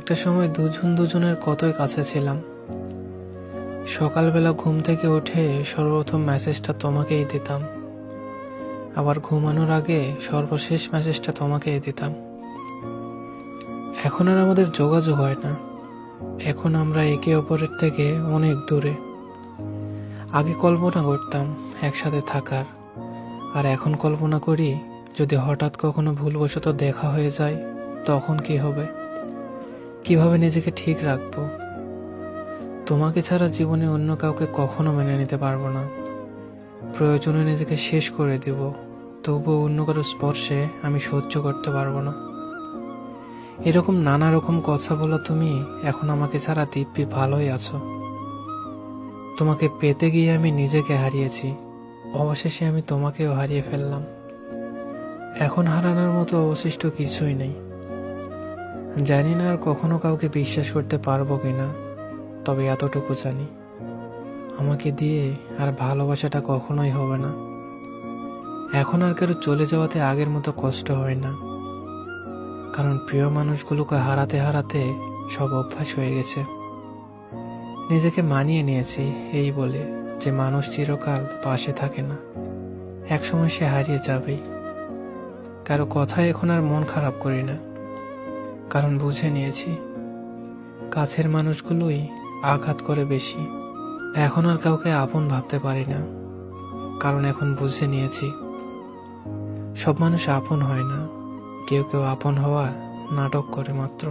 একটা সময় দুজন দুজনের কতই কাছে ছিলাম। সকালবেলা ঘুম থেকে উঠে সর্বপ্রথম মেসেজটা তোমাকেই দিতাম, আবার ঘুমানোর আগে সর্বশেষ মেসেজটা তোমাকেই দিতাম। এখন আর আমাদের যোগাযোগ হয় না, এখন আমরা একে অপরের থেকে অনেক দূরে। আগে কল্পনা করতাম একসাথে থাকার, আর এখন কল্পনা করি যদি হঠাৎ কখনো ভুলবশত দেখা হয়ে যায় তখন কি হবে, কিভাবে নিজেকে ঠিক রাখবো। তোমাকে ছাড়া জীবনে অন্য কাউকে কখনো মেনে নিতে পারবো না। প্রয়োজনে নিজেকে শেষ করে দিব, তবুও অন্য কারো স্পর্শে আমি সহ্য করতে পারবো না। এরকম নানা রকম কথা বলা তুমি এখন আমাকে ছাড়া দিব্যি ভালোই আছো। তোমাকে পেতে গিয়ে আমি নিজেকে হারিয়েছি, অবশেষে আমি তোমাকেও হারিয়ে ফেললাম। এখন হারানোর মতো অবশিষ্ট কিছুই নেই। জানি না আর কখনো কাউকে বিশ্বাস করতে পারবো কিনা, তবে এতটুকু জানি আমাকে দিয়ে আর ভালোবাসাটা কখনোই হবে না। এখন আর কারো চলে যাওয়াতে আগের মতো কষ্ট হয় না, কারণ প্রিয় মানুষগুলোকে হারাতে হারাতে সব অভ্যাস হয়ে গেছে। নিজেকে মানিয়ে নিয়েছি এই বলে যে মানুষ চিরকাল পাশে থাকে না, একসময় সে হারিয়ে যাবেই। কারো কথায় এখন আর মন খারাপ করি না, কারণ বুঝে নিয়েছি কাছের মানুষগুলোই আঘাত করে বেশি। এখন আর কাউকে আপন ভাবতে পারি না, কারণ এখন বুঝে নিয়েছি সব মানুষ আপন হয় না, কেউ কেউ আপন হওয়ার নাটক করে মাত্র।